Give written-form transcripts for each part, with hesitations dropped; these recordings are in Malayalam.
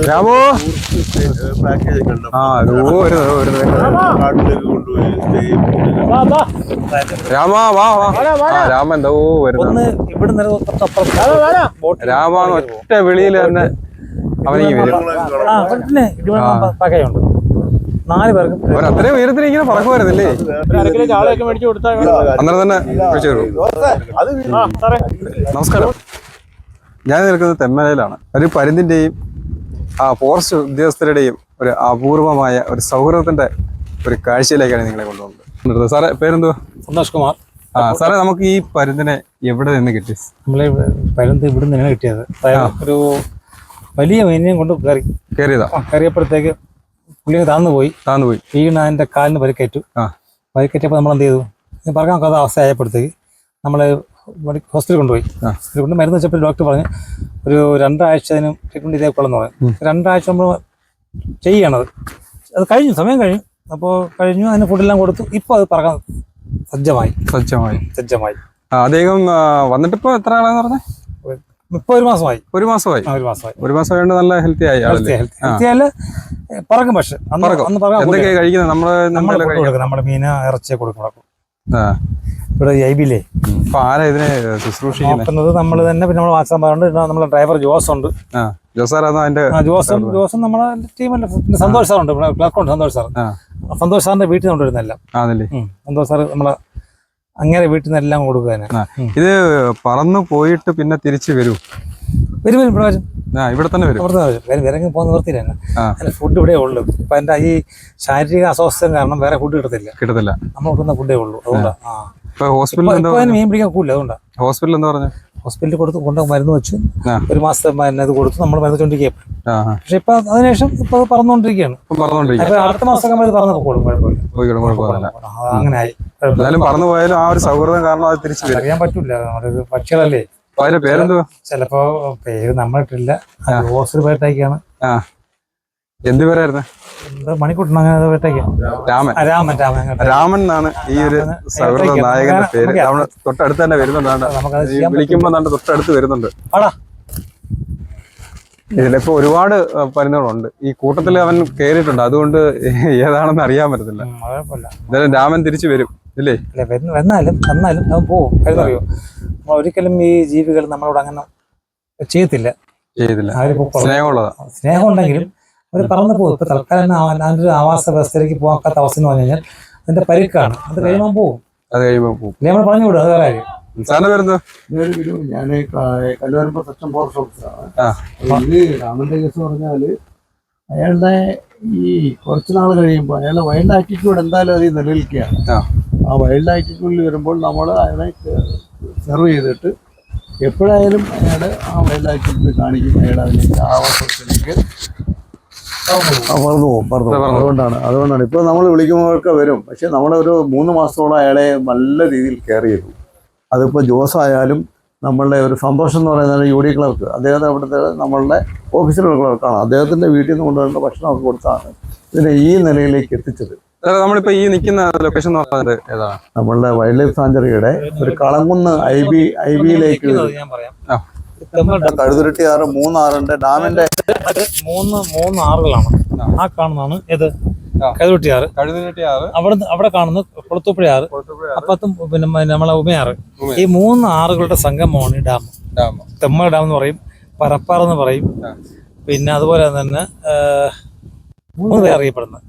രാമോ പാക്കേജ് കാട്ടിലേക്ക് കൊണ്ടുപോയി രാമാ വാ വാ രാമ എന്തോ വരുന്നു രാമ ഒറ്റ വെളിയിൽ തന്നെ അവനിക്ക് വരും. 4 പേർക്കും അത്രയും ഉയരത്തിൽ ഇങ്ങനെ പറക്കുമായിരുന്നില്ലേ? അന്നേരം തന്നെ വിളിച്ചു തരും. നമസ്കാരം, ഞാൻ നിൽക്കുന്നത് തെന്മലയിലാണ്. ഒരു പരുന്തിന്റെയും ഫോറസ്റ്റ് ഉദ്യോഗസ്ഥരുടെയും ഒരു അപൂർവമായ ഒരു സൗഹൃദത്തിന്റെ ഒരു കാഴ്ചയിലേക്കാണ് നിങ്ങളെ കൊണ്ടുപോകുന്നത്. സാറേ പേരെന്തുവാ? സന്തോഷ് കുമാർ. സാറേ നമുക്ക് ഈ പരുന്തിനെ എവിടെ നിന്ന് കിട്ടി? നമ്മളെ പരുന്ത് ഇവിടെ നിന്നാണ് കിട്ടിയത്. ഒരു വലിയ മീനിനെയും കൊണ്ട് കയറിയപ്പോഴത്തേക്ക് പുള്ളി താന്നു പോയി വീണ് അതിന്റെ കാലിന് പരിക്കേറ്റു. പരിക്കേറ്റപ്പോൾ നമ്മൾ എന്ത് ചെയ്തു, പറക്കാൻ കഥ അവസ്ഥ ആയപ്പോഴത്തേക്ക് നമ്മൾ ഹോസ്പിറ്റലിൽ കൊണ്ടുപോയി. ഹോസ്പിറ്റലിൽ കൊണ്ട് മരുന്ന് വെച്ചപ്പോൾ ഡോക്ടർ പറഞ്ഞു ഒരു 2 ആഴ്ച അതിന് ട്രീറ്റ്മെന്റ് ഇതേക്കൊള്ളെന്ന് പറഞ്ഞു. 2 ആഴ്ച നമ്മൾ ചെയ്യണത് അത് കഴിഞ്ഞു, സമയം കഴിഞ്ഞു. അപ്പോൾ കഴിഞ്ഞു, അതിന് ഫുഡെല്ലാം കൊടുത്തു. ഇപ്പോൾ അത് പറക്കാൻ സജ്ജമായി. അദ്ദേഹം വന്നിട്ടിപ്പോ എത്ര ആളാന്ന് പറഞ്ഞേ? ഇപ്പൊ 1 മാസമായി. 1 മാസമായി കൊണ്ട് നല്ല ഹെൽത്തി ആയി. പറക്കും. പക്ഷെ എന്തൊക്കെയാ കഴിക്കുന്നത്? നമ്മുടെ മീന് ഇറച്ചിയെ കൊടുക്കണം. ഇവിടെ ഐബിയിലേ ആരാ ഇതിനെ ശുശ്രൂഷിക്കുന്നത്? നമ്മൾ തന്നെ. പിന്നെ നമ്മൾ വാട്സാപ്പ് പറഞ്ഞിട്ട് നമ്മുടെ ഡ്രൈവർ ജോസ് ഉണ്ട്. ജോസും നമ്മളെ ടീമല്ലേ. പിന്നെ സന്തോഷ് സാറുണ്ട്, ക്ലർക്കുണ്ട് സന്തോഷ് സാറിന്റെ വീട്ടിൽ നിന്ന് കൊണ്ടുവരുന്നെല്ലാം. സന്തോഷ് സാറ് നമ്മളെ അങ്ങനെ വീട്ടിൽ നിന്ന് എല്ലാം കൊടുക്കുക. ഇത് പറന്നു പോയിട്ട് പിന്നെ തിരിച്ചു വരും. ഇവിടെ തന്നെ വരും. വിറങ്ങി പോകുന്ന നിർത്തിയില്ല. ഫുഡ് ഇവിടെ ഉള്ളു. ഇപ്പൊ എന്റെ ഈ ശാരീരിക അസ്വസ്ഥം കാരണം വേറെ ഫുഡ് കിട്ടത്തില്ല. നമ്മൾ കൊടുക്കുന്ന ഫുഡേ ഉള്ളൂ. അതുകൊണ്ടാണ് മീൻ പിടിക്കാൻ കൂടില്ല. അതുകൊണ്ടാണ് ഹോസ്പിറ്റലിൽ എന്താ പറഞ്ഞു? ഹോസ്പിറ്റലിൽ കൊടുത്ത് മരുന്ന് വെച്ചു. 1 മാസത്തെ മരുന്ന് കൊടുത്തു. നമ്മൾ മരുന്ന് വെച്ചോണ്ടിരിക്കുക. പക്ഷെ ഇപ്പൊ അതിനുശേഷം ഇപ്പൊ പറന്നുകൊണ്ടിരിക്കുകയാണ്. അടുത്ത മാസമൊക്കെ മരുന്ന് പറന്നൊക്കെ കൂടും. കുഴപ്പമില്ല. അങ്ങനെ ആയി. പറന്നു പോയാലും ആ ഒരു സൗഹൃദം കാരണം അത് തിരിച്ചു അറിയാൻ പറ്റൂല. നമ്മുടെ പക്ഷികളല്ലേ. പേരെന്തുവാ? ചിലപ്പോ പേര് നമ്മളിട്ടില്ല. ഹോസ്റ്റൽ പേട്ടേക്കാണ്. എന്ത് പേരായിരുന്നു? മണിക്കുട്ടൻ. അങ്ങനെ പേട്ടേക്കാണ്. രാമൻ എന്നാണ് ഈ ഒരു സൗഹൃദ നായകന്റെ പേര്. തൊട്ടടുത്ത് തന്നെ വരുന്നുണ്ട്. വിളിക്കുമ്പോ തൊട്ടടുത്ത് വരുന്നുണ്ട്. ഇതിലിപ്പോ ഒരുപാട് പരുന്നുകളുണ്ട്. ഈ കൂട്ടത്തിൽ അവൻ കയറിയിട്ടുണ്ട്. അതുകൊണ്ട് ഏതാണെന്ന് അറിയാൻ പറ്റത്തില്ല. എന്തായാലും രാമൻ തിരിച്ചു വരും ഇല്ലേ? വന്നാലും അവൻ പോവും. അറിയോ, ഒരിക്കലും ഈ ജീവികൾ നമ്മളോട് അങ്ങനെ ചെയ്യത്തില്ല. സ്നേഹം ഉണ്ടെങ്കിലും അവർ പറന്നു പോകും. ഇപ്പൊ തൽക്കാലം അതിന്റെ ഒരു ആവാസ വ്യവസ്ഥയിലേക്ക് പോകാത്ത അവസ്ഥ എന്ന് പറഞ്ഞു കഴിഞ്ഞാൽ അതിന്റെ പരിക്കാണ്. അത് കഴിയുമ്പോൾ പോകും. നമ്മൾ പറഞ്ഞു വിടും. അത് വേറെ കാര്യം. ഞാൻ കല്ലുവരമ്പ സെക്ഷൻ ഫോറസ്റ്റ് ഓഫീസറാണ്. ഇത് രാമന്റെ കേസ് പറഞ്ഞാല് അയാളുടെ ഈ കുറച്ച് നാൾ കഴിയുമ്പോൾ അയാളുടെ വൈൽഡ് ആറ്റിറ്റ്യൂഡ് എന്തായാലും അത് നിലനിൽക്കുകയാണ്. ആ വൈൽഡ് ആറ്റിറ്റ്യൂഡിൽ വരുമ്പോൾ നമ്മൾ അയാളെ സെർവ് ചെയ്തിട്ട് എപ്പോഴായാലും അയാൾ ആ വൈൽഡ് ആറ്റിറ്റ്യൂഡ് കാണിക്കും. അയാൾ അതിലേക്ക് ആവാസത്തിലേക്ക് പറന്നു പോകും. അതുകൊണ്ടാണ് ഇപ്പോൾ നമ്മൾ വിളിക്കുമ്പോഴൊക്കെ വരും. പക്ഷെ നമ്മളൊരു 3 മാസത്തോളം അയാളെ നല്ല രീതിയിൽ കെയർ ചെയ്തു. അതിപ്പോൾ ജോസ് ആയാലും നമ്മളുടെ ഒരു സന്തോഷം എന്ന് പറയുന്നത് UD ക്ലർക്ക്, അദ്ദേഹത്തെ അവിടുത്തെ നമ്മളുടെ ഓഫീസിലുള്ള ക്ലർക്കാണ്. അദ്ദേഹത്തിൻ്റെ വീട്ടിൽ നിന്ന് കൊണ്ടുവരുന്ന ഭക്ഷണമൊക്കെ കൊടുത്താണ് ഇതിനെ ഈ നിലയിലേക്ക് എത്തിച്ചത്. നമ്മളിപ്പോ ഈ നിൽക്കുന്ന ലൊക്കേഷൻ എന്ന് പറഞ്ഞത് ഏതാണ്? നമ്മളുടെ വൈൽഡ് ലൈഫ് സാഞ്ചുറിയുടെ ഒരു കളങ്കുന്ന് ഐബിയിലേക്ക് കഴുതുരുട്ടി 6, 3 ആറുണ്ട്. ഡാമിന്റെ 3 ആറുകളാണ്. ആ കാണുന്നതാണ് ഇത് കഴുതുരുട്ടി 6. അവിടെ കാണുന്ന കുളത്തൂപ്പുഴ 6, അപ്പത്തും പിന്നെ നമ്മളെ ഉമയാറ്. ഈ 3 ആറുകളുടെ സംഗമമാണ് ഈ ഡാം. തെമ്മ ഡാം എന്ന് പറയും, പരപ്പാറ എന്ന് പറയും. പിന്നെ അതുപോലെ തന്നെ 3 പേര് അറിയപ്പെടുന്നത്.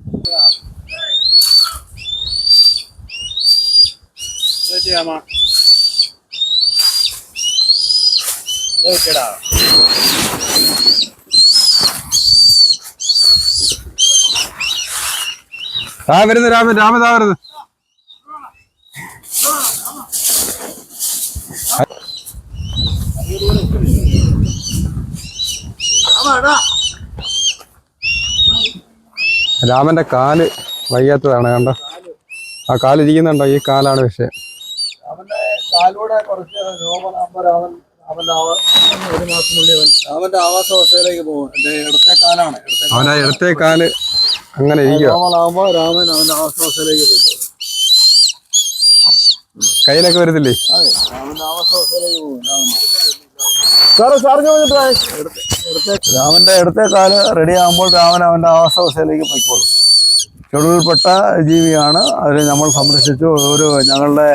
വരുന്നു രാമതാ വരുന്നു. രാമന്റെ കാല് വയ്യാത്തതാണ്. കണ്ടോ, ആ കാലിരിക്കുന്നുണ്ടോ? ഈ കാലാണ് വിഷയം. അവന്റെ 1 മാസത്തിനുള്ളിൽ അവന്റെ ആവാസ വ്യവസ്ഥയിലേക്ക് പോകും. ഇടത്തെ കാലാണ്. അവന്റെ ഇടത്തെ കാല് അങ്ങനെ ഇരിക്കുക. രാമൻ അവന്റെ ആവാസ വ്യവസ്ഥയിലേക്ക് പോയി. കയ്യിലൊക്കെ വരത്തില്ലേ? അതെ, രാമന്റെ ആവാസ വ്യവസ്ഥയിലേക്ക് പോകും. രാമന്റെ ഇടത്തെ കാല് റെഡി ആകുമ്പോൾ രാമൻ അവന്റെ ആവാസവസ്ഥയിലേക്ക് പോയിക്കോളും. ഷെഡ്യൂളിൽപ്പെട്ട ജീവിയാണ്. അതിൽ നമ്മൾ സംരക്ഷിച്ചു. ഒരു ഞങ്ങളുടെ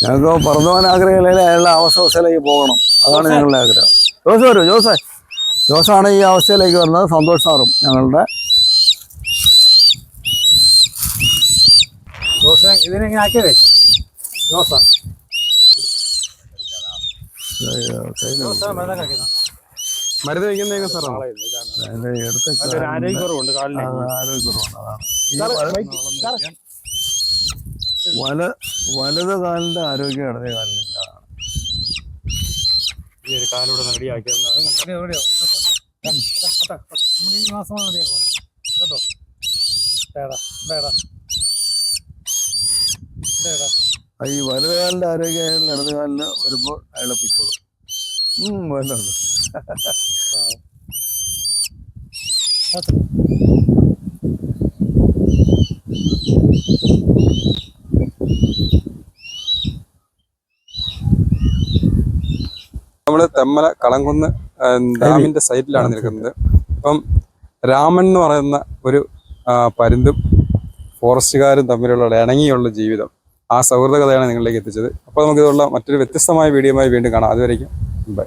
ഞങ്ങൾക്ക് പറന്നവൻ ആഗ്രഹമില്ല, അയാളുടെ ആവാസവസ്ഥയിലേക്ക് പോകണം. അതാണ് ഞങ്ങളുടെ ആഗ്രഹം. ജോസ് വരൂ. ജോസാണ് ഈ അവസ്ഥയിലേക്ക് വരുന്നത്. സന്തോഷ് സാറും ഞങ്ങളുടെ ഇതിനെങ്ങനെ ആക്കിയതേ ജോസാ മരുന്ന് വയ്ക്കുന്ന സാറാണ്. അതിന്റെ ഇടത്തെ ആരോഗ്യക്കുറവുണ്ട് കാലിന്. ആരോഗ്യക്കുറവാണ്. അതാണ് വലത് കാലിന്റെ ആരോഗ്യം ഇടതേ കാലിനില്ല. ഈ ഒരു കാലൂടെ റെഡിയാക്കിയത് നമ്മുടെ ഈ മാസമാണ് റെഡിയാക്കുവാണ് കേട്ടോ. ഈ വലത് കാലിന്റെ ആരോഗ്യം അയാളുടെ ഇടത് കാലിന് വരുമ്പോൾ അയാളെ പിടിക്കോളും. വേണ്ടുണ്ട്. നമ്മള് തെമ്മല കളംകുന്ന് ഡാമിന്റെ സൈഡിലാണ് നിൽക്കുന്നത്. ഇപ്പം രാമൻ എന്ന് പറയുന്ന ഒരു പരുന്തും ഫോറസ്റ്റുകാരും തമ്മിലുള്ള ഇണങ്ങിയുള്ള ജീവിതം, ആ സൗഹൃദ കഥയാണ് നിങ്ങളിലേക്ക് എത്തിച്ചത്. അപ്പോൾ നമുക്കിതുള്ള മറ്റൊരു വ്യത്യസ്തമായ വീഡിയോയുമായി വീണ്ടും കാണാം. അതുവരേക്കും ബൈ.